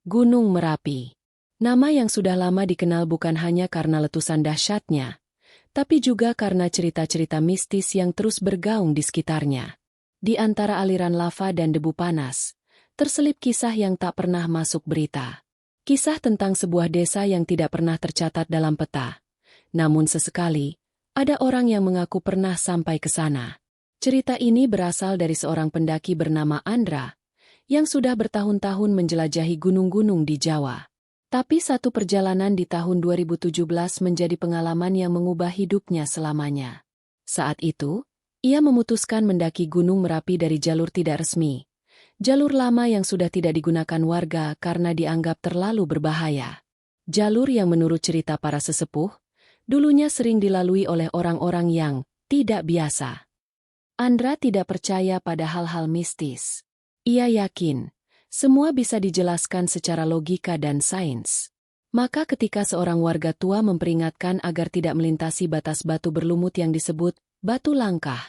Gunung Merapi. Nama yang sudah lama dikenal bukan hanya karena letusan dahsyatnya, tapi juga karena cerita-cerita mistis yang terus bergaung di sekitarnya. Di antara aliran lava dan debu panas, terselip kisah yang tak pernah masuk berita. Kisah tentang sebuah desa yang tidak pernah tercatat dalam peta. Namun sesekali, ada orang yang mengaku pernah sampai ke sana. Cerita ini berasal dari seorang pendaki bernama Andra, yang sudah bertahun-tahun menjelajahi gunung-gunung di Jawa. Tapi satu perjalanan di tahun 2017 menjadi pengalaman yang mengubah hidupnya selamanya. Saat itu, ia memutuskan mendaki Gunung Merapi dari jalur tidak resmi. Jalur lama yang sudah tidak digunakan warga karena dianggap terlalu berbahaya. Jalur yang menurut cerita para sesepuh, dulunya sering dilalui oleh orang-orang yang tidak biasa. Andra tidak percaya pada hal-hal mistis. Ia yakin, semua bisa dijelaskan secara logika dan sains. Maka ketika seorang warga tua memperingatkan agar tidak melintasi batas batu berlumut yang disebut batu langkah,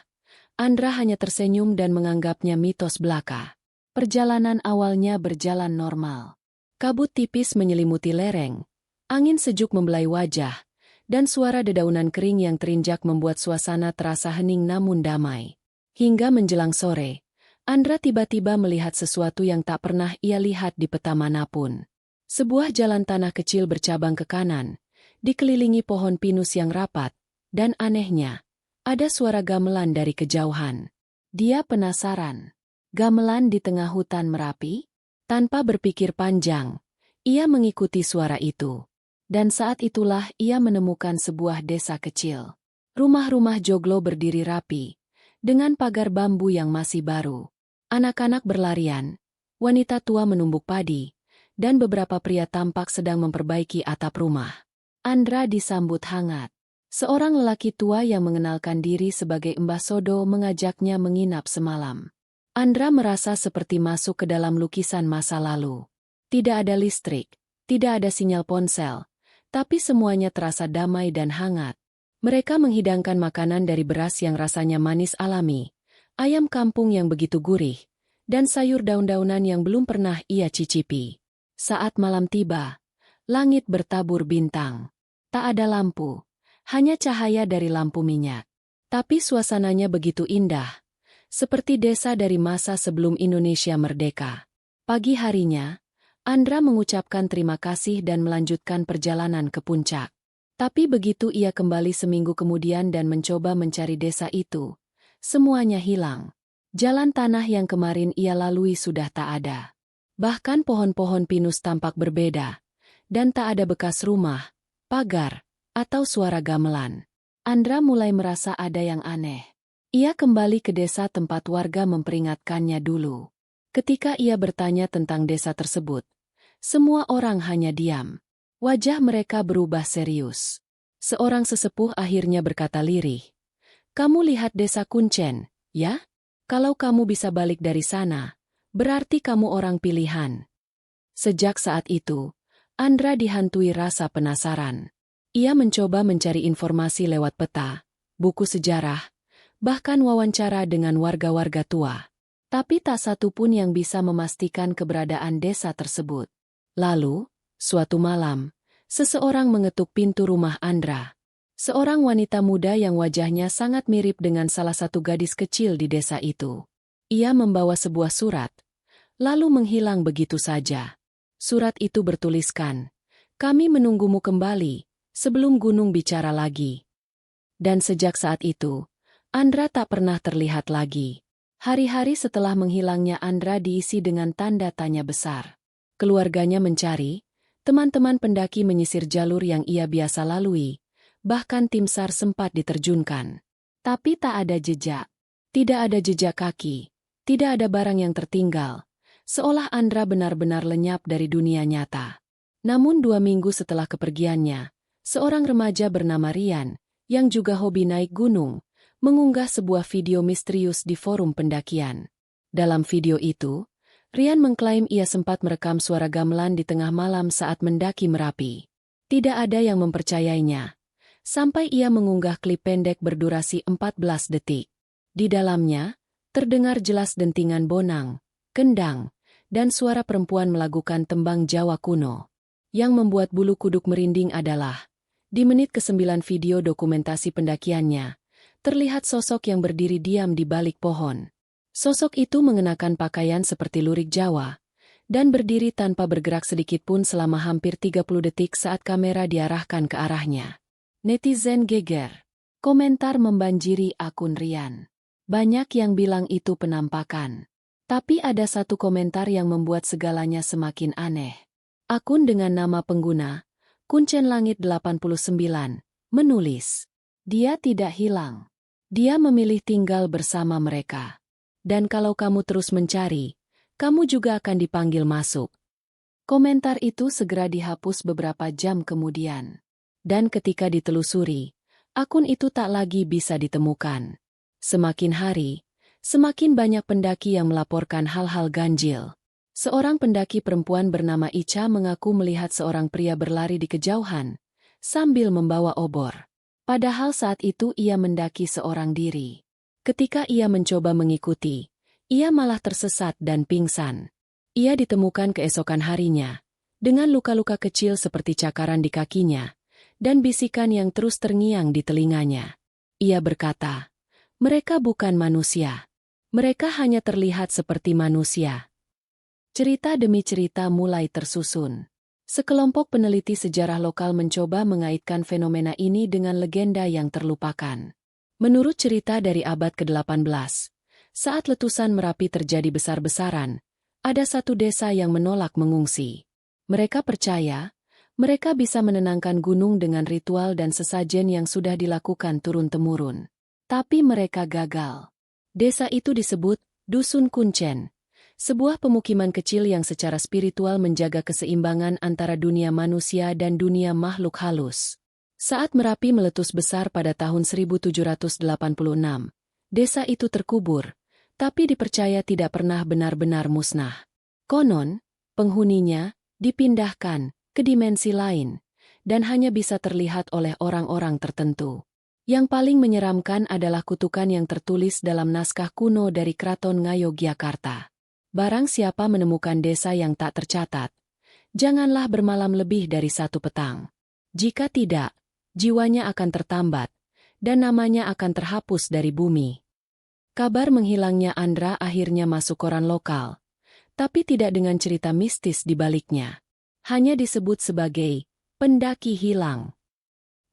Andra hanya tersenyum dan menganggapnya mitos belaka. Perjalanan awalnya berjalan normal. Kabut tipis menyelimuti lereng, angin sejuk membelai wajah, dan suara dedaunan kering yang terinjak membuat suasana terasa hening namun damai. Hingga menjelang sore, Andra tiba-tiba melihat sesuatu yang tak pernah ia lihat di peta manapun. Sebuah jalan tanah kecil bercabang ke kanan, dikelilingi pohon pinus yang rapat, dan anehnya, ada suara gamelan dari kejauhan. Dia penasaran. Gamelan di tengah hutan Merapi? Tanpa berpikir panjang, ia mengikuti suara itu. Dan saat itulah ia menemukan sebuah desa kecil. Rumah-rumah joglo berdiri rapi, dengan pagar bambu yang masih baru. Anak-anak berlarian, wanita tua menumbuk padi, dan beberapa pria tampak sedang memperbaiki atap rumah. Andra disambut hangat. Seorang lelaki tua yang mengenalkan diri sebagai Mbah Sodo mengajaknya menginap semalam. Andra merasa seperti masuk ke dalam lukisan masa lalu. Tidak ada listrik, tidak ada sinyal ponsel, tapi semuanya terasa damai dan hangat. Mereka menghidangkan makanan dari beras yang rasanya manis alami, ayam kampung yang begitu gurih, dan sayur daun-daunan yang belum pernah ia cicipi. Saat malam tiba, langit bertabur bintang. Tak ada lampu, hanya cahaya dari lampu minyak. Tapi suasananya begitu indah, seperti desa dari masa sebelum Indonesia merdeka. Pagi harinya, Andra mengucapkan terima kasih dan melanjutkan perjalanan ke puncak. Tapi begitu ia kembali seminggu kemudian dan mencoba mencari desa itu, semuanya hilang. Jalan tanah yang kemarin ia lalui sudah tak ada. Bahkan pohon-pohon pinus tampak berbeda, dan tak ada bekas rumah, pagar, atau suara gamelan. Andra mulai merasa ada yang aneh. Ia kembali ke desa tempat warga memperingatkannya dulu. Ketika ia bertanya tentang desa tersebut, semua orang hanya diam. Wajah mereka berubah serius. Seorang sesepuh akhirnya berkata lirih, "Kamu lihat desa Kuncen, ya? Kalau kamu bisa balik dari sana, berarti kamu orang pilihan." Sejak saat itu, Andra dihantui rasa penasaran. Ia mencoba mencari informasi lewat peta, buku sejarah, bahkan wawancara dengan warga-warga tua. Tapi tak satu pun yang bisa memastikan keberadaan desa tersebut. Lalu, suatu malam, seseorang mengetuk pintu rumah Andra. Seorang wanita muda yang wajahnya sangat mirip dengan salah satu gadis kecil di desa itu. Ia membawa sebuah surat, lalu menghilang begitu saja. Surat itu bertuliskan, "Kami menunggumu kembali, sebelum gunung bicara lagi." Dan sejak saat itu, Andra tak pernah terlihat lagi. Hari-hari setelah menghilangnya Andra diisi dengan tanda tanya besar. Keluarganya mencari, teman-teman pendaki menyisir jalur yang ia biasa lalui, bahkan tim SAR sempat diterjunkan. Tapi tak ada jejak. Tidak ada jejak kaki, tidak ada barang yang tertinggal, seolah Andra benar-benar lenyap dari dunia nyata. Namun 2 minggu setelah kepergiannya, seorang remaja bernama Rian, yang juga hobi naik gunung, mengunggah sebuah video misterius di forum pendakian. Dalam video itu, Rian mengklaim ia sempat merekam suara gamelan di tengah malam saat mendaki Merapi. Tidak ada yang mempercayainya, sampai ia mengunggah klip pendek berdurasi 14 detik. Di dalamnya, terdengar jelas dentingan bonang, kendang, dan suara perempuan melakukan tembang Jawa kuno. Yang membuat bulu kuduk merinding adalah, di menit ke-9 video dokumentasi pendakiannya, terlihat sosok yang berdiri diam di balik pohon. Sosok itu mengenakan pakaian seperti lurik Jawa, dan berdiri tanpa bergerak sedikit pun selama hampir 30 detik saat kamera diarahkan ke arahnya. Netizen geger. Komentar membanjiri akun Rian. Banyak yang bilang itu penampakan. Tapi ada satu komentar yang membuat segalanya semakin aneh. Akun dengan nama pengguna, Kuncen Langit 89, menulis, "Dia tidak hilang. Dia memilih tinggal bersama mereka. Dan kalau kamu terus mencari, kamu juga akan dipanggil masuk." Komentar itu segera dihapus beberapa jam kemudian. Dan ketika ditelusuri, akun itu tak lagi bisa ditemukan. Semakin hari, semakin banyak pendaki yang melaporkan hal-hal ganjil. Seorang pendaki perempuan bernama Ica mengaku melihat seorang pria berlari di kejauhan, sambil membawa obor. Padahal saat itu ia mendaki seorang diri. Ketika ia mencoba mengikuti, ia malah tersesat dan pingsan. Ia ditemukan keesokan harinya, dengan luka-luka kecil seperti cakaran di kakinya, dan bisikan yang terus terngiang di telinganya. Ia berkata, "Mereka bukan manusia. Mereka hanya terlihat seperti manusia." Cerita demi cerita mulai tersusun. Sekelompok peneliti sejarah lokal mencoba mengaitkan fenomena ini dengan legenda yang terlupakan. Menurut cerita dari abad ke-18, saat letusan Merapi terjadi besar-besaran, ada satu desa yang menolak mengungsi. Mereka percaya, mereka bisa menenangkan gunung dengan ritual dan sesajen yang sudah dilakukan turun-temurun. Tapi mereka gagal. Desa itu disebut Dusun Kuncen, sebuah pemukiman kecil yang secara spiritual menjaga keseimbangan antara dunia manusia dan dunia makhluk halus. Saat Merapi meletus besar pada tahun 1786, desa itu terkubur, tapi dipercaya tidak pernah benar-benar musnah. Konon, penghuninya dipindahkan ke dimensi lain, dan hanya bisa terlihat oleh orang-orang tertentu. Yang paling menyeramkan adalah kutukan yang tertulis dalam naskah kuno dari Keraton Ngayogyakarta. Barang siapa menemukan desa yang tak tercatat, janganlah bermalam lebih dari 1 petang. Jika tidak, jiwanya akan tertambat, dan namanya akan terhapus dari bumi. Kabar menghilangnya Andra akhirnya masuk koran lokal, tapi tidak dengan cerita mistis di baliknya. Hanya disebut sebagai pendaki hilang.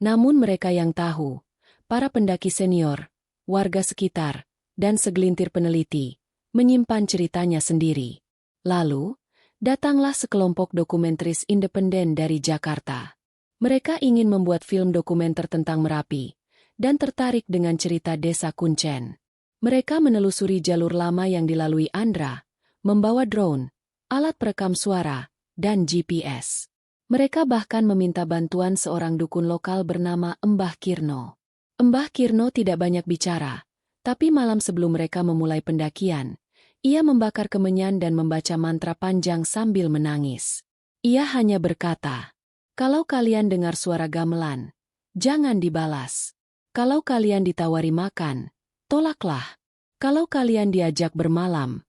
Namun mereka yang tahu, para pendaki senior, warga sekitar, dan segelintir peneliti, menyimpan ceritanya sendiri. Lalu, datanglah sekelompok dokumentaris independen dari Jakarta. Mereka ingin membuat film dokumenter tentang Merapi, dan tertarik dengan cerita desa Kuncen. Mereka menelusuri jalur lama yang dilalui Andra, membawa drone, alat perekam suara, dan GPS. Mereka bahkan meminta bantuan seorang dukun lokal bernama Mbah Kirno. Mbah Kirno tidak banyak bicara, tapi malam sebelum mereka memulai pendakian, ia membakar kemenyan dan membaca mantra panjang sambil menangis. Ia hanya berkata, "Kalau kalian dengar suara gamelan, jangan dibalas. Kalau kalian ditawari makan, tolaklah. Kalau kalian diajak bermalam,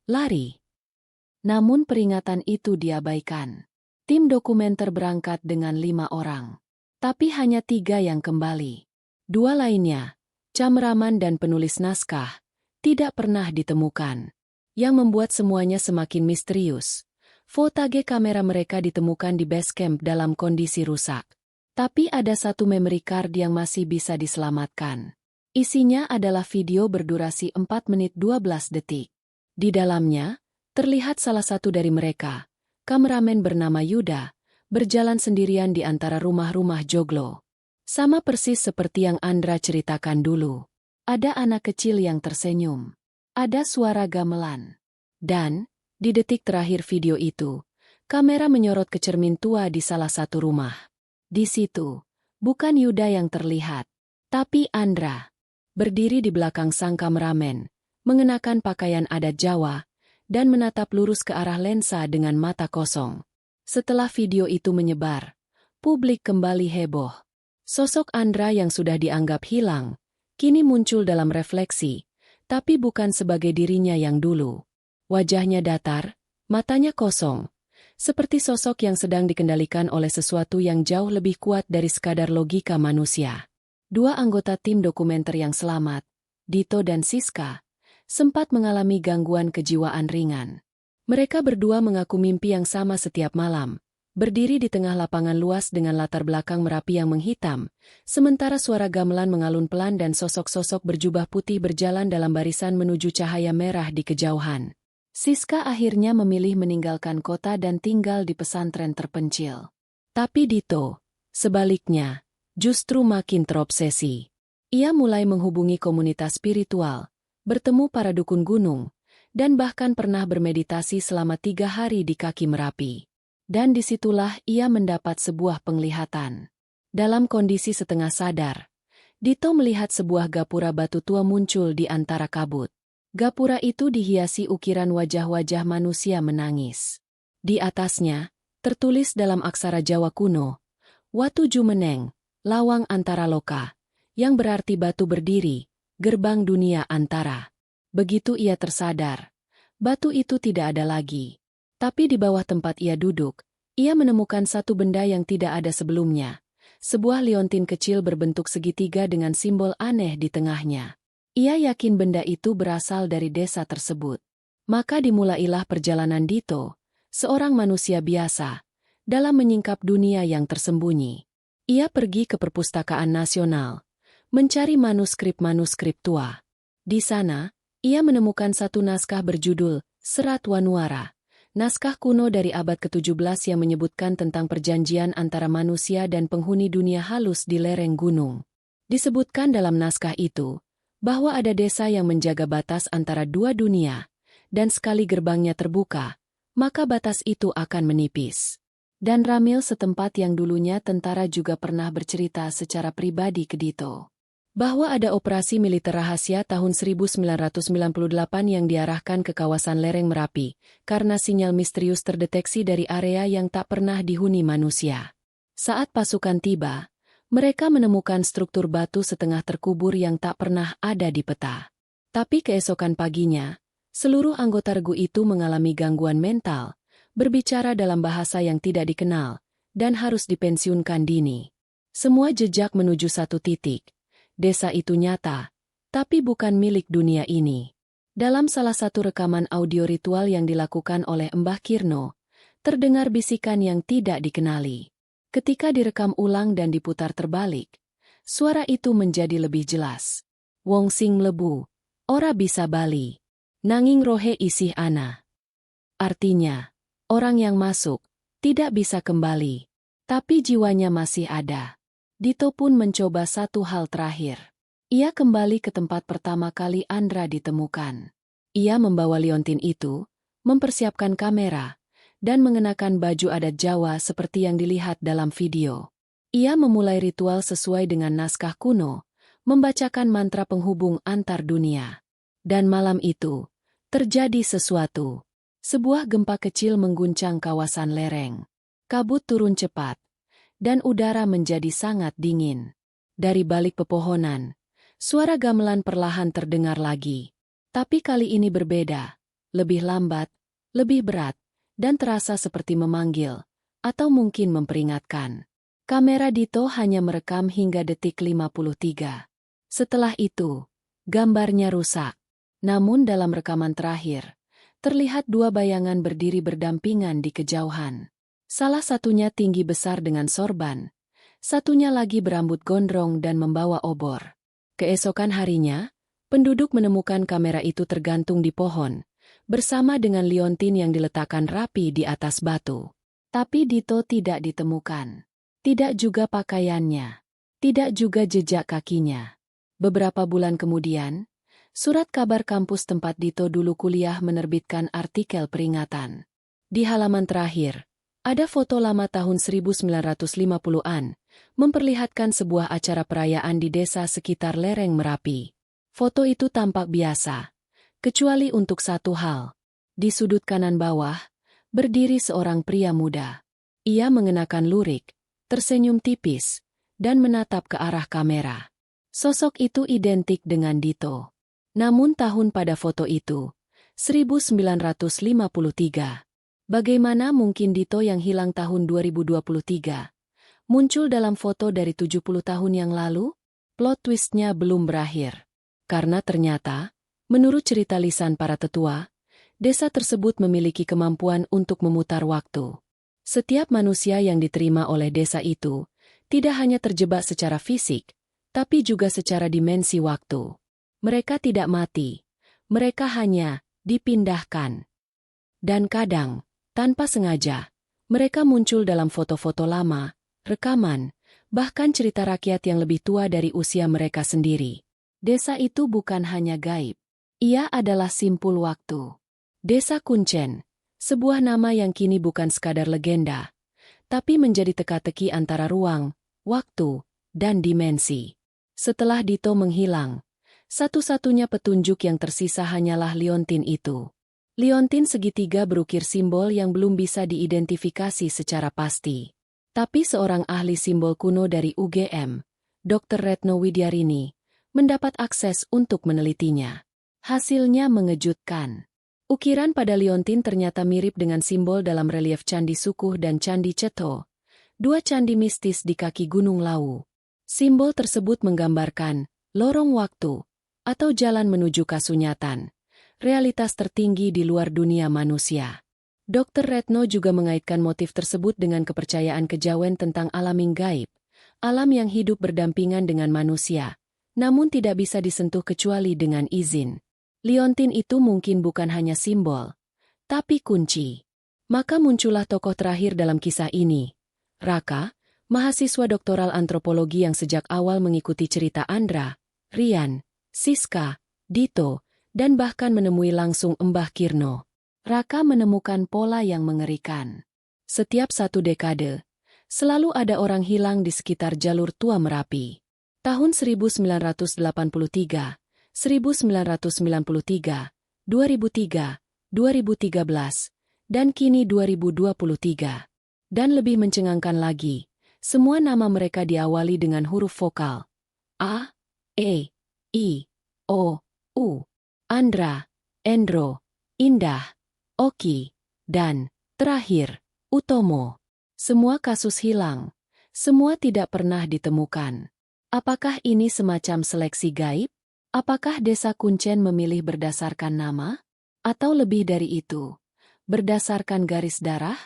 lari." Namun peringatan itu diabaikan. Tim dokumenter berangkat dengan 5 orang. Tapi hanya 3 yang kembali. 2 lainnya, cameraman dan penulis naskah, tidak pernah ditemukan. Yang membuat semuanya semakin misterius. Footage kamera mereka ditemukan di base camp dalam kondisi rusak. Tapi ada satu memory card yang masih bisa diselamatkan. Isinya adalah video berdurasi 4 menit 12 detik. Di dalamnya, terlihat salah satu dari mereka, kameramen bernama Yuda, berjalan sendirian di antara rumah-rumah joglo. Sama persis seperti yang Andra ceritakan dulu. Ada anak kecil yang tersenyum. Ada suara gamelan. Dan, di detik terakhir video itu, kamera menyorot ke cermin tua di salah satu rumah. Di situ, bukan Yuda yang terlihat, tapi Andra. Berdiri di belakang sang kameramen, mengenakan pakaian adat Jawa, dan menatap lurus ke arah lensa dengan mata kosong. Setelah video itu menyebar, publik kembali heboh. Sosok Andra yang sudah dianggap hilang, kini muncul dalam refleksi, tapi bukan sebagai dirinya yang dulu. Wajahnya datar, Matanya kosong, seperti sosok yang sedang dikendalikan oleh sesuatu yang jauh lebih kuat dari sekadar logika manusia. Dua anggota tim dokumenter yang selamat, Dito dan Siska, sempat mengalami gangguan kejiwaan ringan. Mereka berdua mengaku mimpi yang sama setiap malam, berdiri di tengah lapangan luas dengan latar belakang Merapi yang menghitam, sementara suara gamelan mengalun pelan dan sosok-sosok berjubah putih berjalan dalam barisan menuju cahaya merah di kejauhan. Siska akhirnya memilih meninggalkan kota dan tinggal di pesantren terpencil. Tapi Dito, sebaliknya, justru makin terobsesi. Ia mulai menghubungi komunitas spiritual, bertemu para dukun gunung, dan bahkan pernah bermeditasi selama 3 hari di kaki Merapi. Dan disitulah ia mendapat sebuah penglihatan. Dalam kondisi setengah sadar, Dito melihat sebuah gapura batu tua muncul di antara kabut. Gapura itu dihiasi ukiran wajah-wajah manusia menangis. Di atasnya, tertulis dalam aksara Jawa kuno, Watu Jumeneng, Lawang Antara Loka, yang berarti batu berdiri, gerbang dunia antara. Begitu ia tersadar, batu itu tidak ada lagi. Tapi di bawah tempat ia duduk, ia menemukan satu benda yang tidak ada sebelumnya. Sebuah liontin kecil berbentuk segitiga dengan simbol aneh di tengahnya. Ia yakin benda itu berasal dari desa tersebut. Maka dimulailah perjalanan Dito, seorang manusia biasa, dalam menyingkap dunia yang tersembunyi. Ia pergi ke Perpustakaan Nasional, mencari manuskrip-manuskrip tua. Di sana, ia menemukan satu naskah berjudul Serat Wanuara, naskah kuno dari abad ke-17 yang menyebutkan tentang perjanjian antara manusia dan penghuni dunia halus di lereng gunung. Disebutkan dalam naskah itu, bahwa ada desa yang menjaga batas antara dua dunia, dan sekali gerbangnya terbuka, maka batas itu akan menipis. Dan Ramil setempat yang dulunya tentara juga pernah bercerita secara pribadi ke Dito, bahwa ada operasi militer rahasia tahun 1998 yang diarahkan ke kawasan lereng Merapi, karena sinyal misterius terdeteksi dari area yang tak pernah dihuni manusia. Saat pasukan tiba, mereka menemukan struktur batu setengah terkubur yang tak pernah ada di peta. Tapi keesokan paginya, seluruh anggota regu itu mengalami gangguan mental, berbicara dalam bahasa yang tidak dikenal, dan harus dipensiunkan dini. Semua jejak menuju satu titik. Desa itu nyata, tapi bukan milik dunia ini. Dalam salah satu rekaman audio ritual yang dilakukan oleh Mbah Kirno, terdengar bisikan yang tidak dikenali. Ketika direkam ulang dan diputar terbalik, suara itu menjadi lebih jelas. Wong sing mlebu, ora bisa bali, nanging rohe isih ana. Artinya, orang yang masuk, tidak bisa kembali, tapi jiwanya masih ada. Dito pun mencoba satu hal terakhir. Ia kembali ke tempat pertama kali Andra ditemukan. Ia membawa liontin itu, mempersiapkan kamera, dan mengenakan baju adat Jawa seperti yang dilihat dalam video. Ia memulai ritual sesuai dengan naskah kuno, membacakan mantra penghubung antar dunia. Dan malam itu, terjadi sesuatu. Sebuah gempa kecil mengguncang kawasan lereng. Kabut turun cepat, dan udara menjadi sangat dingin. Dari balik pepohonan, suara gamelan perlahan terdengar lagi. Tapi kali ini berbeda, lebih lambat, lebih berat, dan terasa seperti memanggil, atau mungkin memperingatkan. Kamera Dito hanya merekam hingga detik 53. Setelah itu, gambarnya rusak. Namun dalam rekaman terakhir, terlihat dua bayangan berdiri berdampingan di kejauhan. Salah satunya tinggi besar dengan sorban, satunya lagi berambut gondrong dan membawa obor. Keesokan harinya, penduduk menemukan kamera itu tergantung di pohon, bersama dengan liontin yang diletakkan rapi di atas batu. Tapi Dito tidak ditemukan. Tidak juga pakaiannya. Tidak juga jejak kakinya. Beberapa bulan kemudian, surat kabar kampus tempat Dito dulu kuliah menerbitkan artikel peringatan. Di halaman terakhir, ada foto lama tahun 1950-an, memperlihatkan sebuah acara perayaan di desa sekitar lereng Merapi. Foto itu tampak biasa, kecuali untuk satu hal. Di sudut kanan bawah, berdiri seorang pria muda. Ia mengenakan lurik, tersenyum tipis, dan menatap ke arah kamera. Sosok itu identik dengan Dito. Namun tahun pada foto itu, 1953. Bagaimana mungkin Dito yang hilang tahun 2023 muncul dalam foto dari 70 tahun yang lalu? Plot twistnya belum berakhir. Karena ternyata, menurut cerita lisan para tetua, desa tersebut memiliki kemampuan untuk memutar waktu. Setiap manusia yang diterima oleh desa itu tidak hanya terjebak secara fisik, tapi juga secara dimensi waktu. Mereka tidak mati, mereka hanya dipindahkan. Dan kadang, tanpa sengaja, mereka muncul dalam foto-foto lama, rekaman, bahkan cerita rakyat yang lebih tua dari usia mereka sendiri. Desa itu bukan hanya gaib. Ia adalah simpul waktu. Desa Kuncen, sebuah nama yang kini bukan sekadar legenda, tapi menjadi teka-teki antara ruang, waktu, dan dimensi. Setelah Dito menghilang, satu-satunya petunjuk yang tersisa hanyalah liontin itu. Liontin segitiga berukir simbol yang belum bisa diidentifikasi secara pasti. Tapi seorang ahli simbol kuno dari UGM, Dr. Retno Widyarini, mendapat akses untuk menelitinya. Hasilnya mengejutkan. Ukiran pada liontin ternyata mirip dengan simbol dalam relief Candi Sukuh dan Candi Ceto, dua candi mistis di kaki Gunung Lawu. Simbol tersebut menggambarkan lorong waktu atau jalan menuju kasunyatan, realitas tertinggi di luar dunia manusia. Dr. Retno juga mengaitkan motif tersebut dengan kepercayaan kejawen tentang alam gaib, alam yang hidup berdampingan dengan manusia, namun tidak bisa disentuh kecuali dengan izin. Liontin itu mungkin bukan hanya simbol, tapi kunci. Maka muncullah tokoh terakhir dalam kisah ini, Raka, mahasiswa doktoral antropologi yang sejak awal mengikuti cerita Andra, Rian, Siska, Dito, dan bahkan menemui langsung Mbah Kirno. Raka menemukan pola yang mengerikan. Setiap 1 dekade, selalu ada orang hilang di sekitar jalur Tua Merapi. Tahun 1983, 1993, 2003, 2013, dan kini 2023. Dan lebih mencengangkan lagi, semua nama mereka diawali dengan huruf vokal. A, E, I, O, U. Andra, Endro, Indah, Oki, dan, terakhir, Utomo. Semua kasus hilang. Semua tidak pernah ditemukan. Apakah ini semacam seleksi gaib? Apakah desa Kuncen memilih berdasarkan nama? Atau lebih dari itu, berdasarkan garis darah?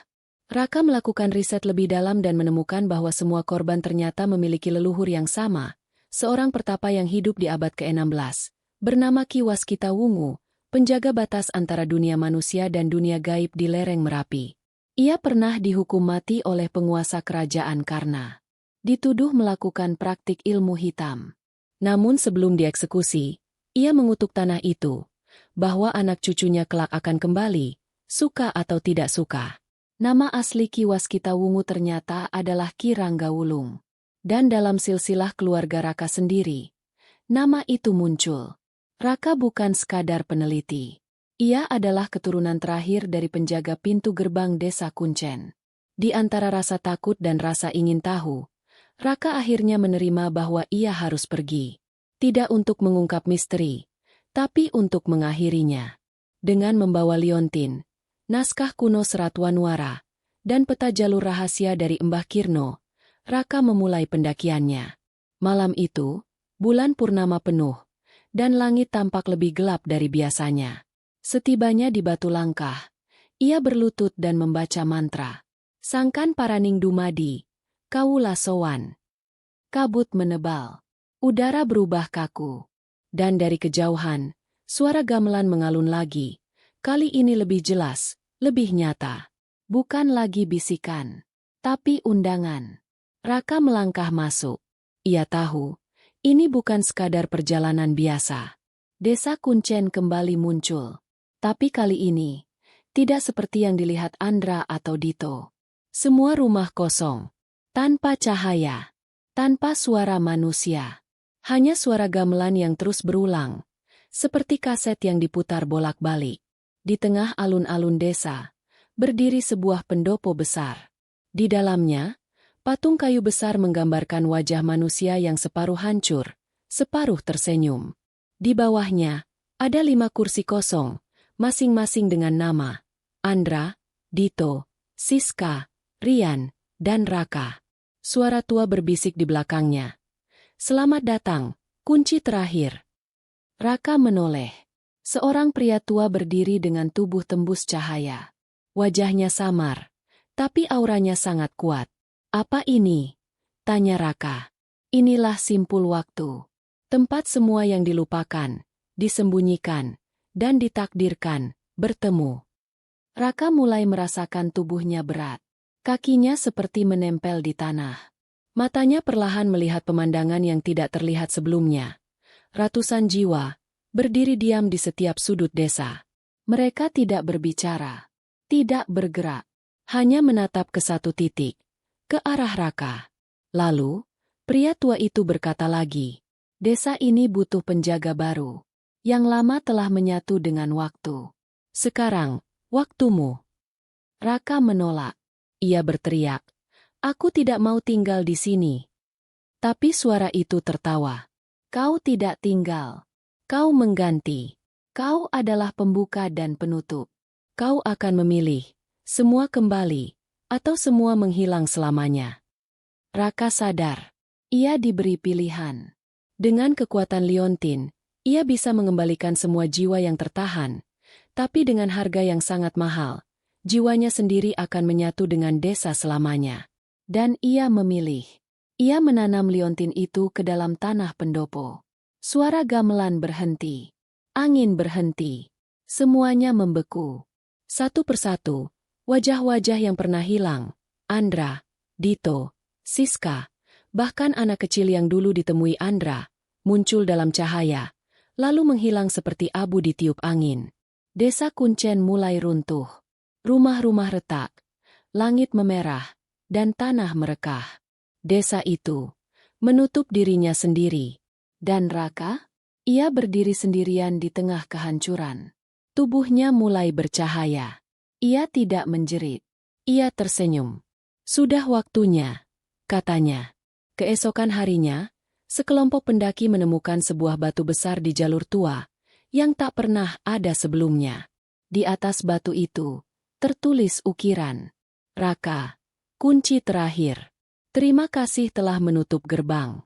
Raka melakukan riset lebih dalam dan menemukan bahwa semua korban ternyata memiliki leluhur yang sama, seorang pertapa yang hidup di abad ke-16. Bernama Ki Waskita Wungu, penjaga batas antara dunia manusia dan dunia gaib di lereng Merapi. Ia pernah dihukum mati oleh penguasa kerajaan karena dituduh melakukan praktik ilmu hitam. Namun sebelum dieksekusi, ia mengutuk tanah itu, bahwa anak cucunya kelak akan kembali, suka atau tidak suka. Nama asli Ki Waskita Wungu ternyata adalah Ki Ranggawulung. Dan dalam silsilah keluarga Raka sendiri, nama itu muncul. Raka bukan sekadar peneliti. Ia adalah keturunan terakhir dari penjaga pintu gerbang desa Kuncen. Di antara rasa takut dan rasa ingin tahu, Raka akhirnya menerima bahwa ia harus pergi. Tidak untuk mengungkap misteri, tapi untuk mengakhirinya. Dengan membawa liontin, naskah kuno Serat Wanwara, dan peta jalur rahasia dari Mbah Kirno, Raka memulai pendakiannya. Malam itu, bulan purnama penuh, dan langit tampak lebih gelap dari biasanya. Setibanya di Batu Langkah, ia berlutut dan membaca mantra. Sangkan Paraning Dumadi, Kawula Sowan. Kabut menebal. Udara berubah kaku. Dan dari kejauhan, suara gamelan mengalun lagi. Kali ini lebih jelas, lebih nyata. Bukan lagi bisikan, tapi undangan. Raka melangkah masuk. Ia tahu, ini bukan sekadar perjalanan biasa. Desa Kuncen kembali muncul. Tapi kali ini, tidak seperti yang dilihat Andra atau Dito. Semua rumah kosong. Tanpa cahaya. Tanpa suara manusia. Hanya suara gamelan yang terus berulang. Seperti kaset yang diputar bolak-balik. Di tengah alun-alun desa, berdiri sebuah pendopo besar. Di dalamnya, patung kayu besar menggambarkan wajah manusia yang separuh hancur, separuh tersenyum. Di bawahnya, ada 5 kursi kosong, masing-masing dengan nama Andra, Dito, Siska, Rian, dan Raka. Suara tua berbisik di belakangnya. Selamat datang, kunci terakhir. Raka menoleh. Seorang pria tua berdiri dengan tubuh tembus cahaya. Wajahnya samar, tapi auranya sangat kuat. Apa ini? Tanya Raka. Inilah simpul waktu. Tempat semua yang dilupakan, disembunyikan, dan ditakdirkan, bertemu. Raka mulai merasakan tubuhnya berat. Kakinya seperti menempel di tanah. Matanya perlahan melihat pemandangan yang tidak terlihat sebelumnya. Ratusan jiwa, berdiri diam di setiap sudut desa. Mereka tidak berbicara, tidak bergerak, hanya menatap ke satu titik, ke arah Raka. Lalu, pria tua itu berkata lagi, desa ini butuh penjaga baru. Yang lama telah menyatu dengan waktu. Sekarang, waktumu. Raka menolak. Ia berteriak, aku tidak mau tinggal di sini. Tapi suara itu tertawa. Kau tidak tinggal. Kau mengganti. Kau adalah pembuka dan penutup. Kau akan memilih, semua kembali, atau semua menghilang selamanya. Raka sadar. Ia diberi pilihan. Dengan kekuatan Liontin, ia bisa mengembalikan semua jiwa yang tertahan. Tapi dengan harga yang sangat mahal, jiwanya sendiri akan menyatu dengan desa selamanya. Dan ia memilih. Ia menanam liontin itu ke dalam tanah pendopo. Suara gamelan berhenti. Angin berhenti. Semuanya membeku. Satu persatu, wajah-wajah yang pernah hilang, Andra, Dito, Siska, bahkan anak kecil yang dulu ditemui Andra, muncul dalam cahaya, lalu menghilang seperti abu ditiup angin. Desa Kuncen mulai runtuh. Rumah-rumah retak, langit memerah, dan tanah merekah. Desa itu menutup dirinya sendiri. Dan Raka? Ia berdiri sendirian di tengah kehancuran. Tubuhnya mulai bercahaya. Ia tidak menjerit. Ia tersenyum. Sudah waktunya, katanya. Keesokan harinya, sekelompok pendaki menemukan sebuah batu besar di jalur tua, yang tak pernah ada sebelumnya. Di atas batu itu, tertulis ukiran. Raka, kunci terakhir. Terima kasih telah menutup gerbang.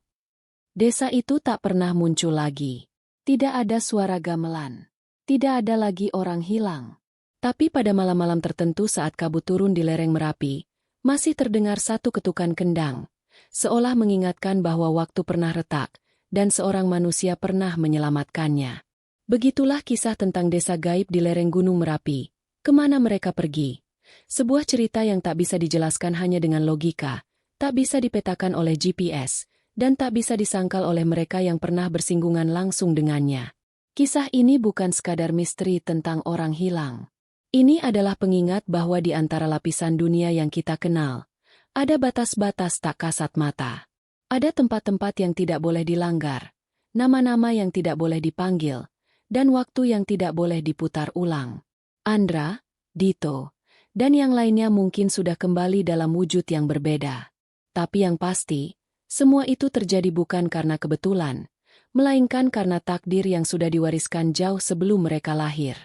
Desa itu tak pernah muncul lagi. Tidak ada suara gamelan. Tidak ada lagi orang hilang. Tapi pada malam-malam tertentu saat kabut turun di lereng Merapi, masih terdengar satu ketukan kendang, seolah mengingatkan bahwa waktu pernah retak, dan seorang manusia pernah menyelamatkannya. Begitulah kisah tentang desa gaib di lereng Gunung Merapi. Kemana mereka pergi? Sebuah cerita yang tak bisa dijelaskan hanya dengan logika, tak bisa dipetakan oleh GPS, dan tak bisa disangkal oleh mereka yang pernah bersinggungan langsung dengannya. Kisah ini bukan sekadar misteri tentang orang hilang. Ini adalah pengingat bahwa di antara lapisan dunia yang kita kenal, ada batas-batas tak kasat mata. Ada tempat-tempat yang tidak boleh dilanggar, nama-nama yang tidak boleh dipanggil, dan waktu yang tidak boleh diputar ulang. Andra, Dito, dan yang lainnya mungkin sudah kembali dalam wujud yang berbeda. Tapi yang pasti, semua itu terjadi bukan karena kebetulan, melainkan karena takdir yang sudah diwariskan jauh sebelum mereka lahir.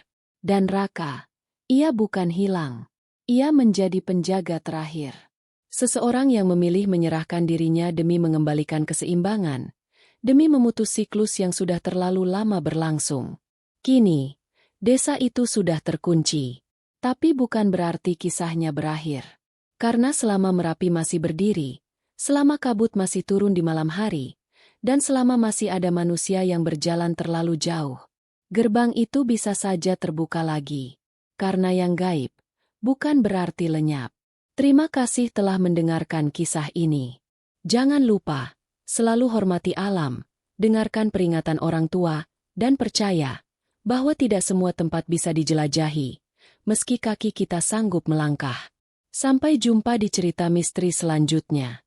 Dan Raka, ia bukan hilang. Ia menjadi penjaga terakhir. Seseorang yang memilih menyerahkan dirinya demi mengembalikan keseimbangan, demi memutus siklus yang sudah terlalu lama berlangsung. Kini, desa itu sudah terkunci. Tapi bukan berarti kisahnya berakhir. Karena selama Merapi masih berdiri, selama kabut masih turun di malam hari, dan selama masih ada manusia yang berjalan terlalu jauh, gerbang itu bisa saja terbuka lagi. Karena yang gaib, bukan berarti lenyap. Terima kasih telah mendengarkan kisah ini. Jangan lupa, selalu hormati alam, dengarkan peringatan orang tua, dan percaya bahwa tidak semua tempat bisa dijelajahi, meski kaki kita sanggup melangkah. Sampai jumpa di cerita misteri selanjutnya.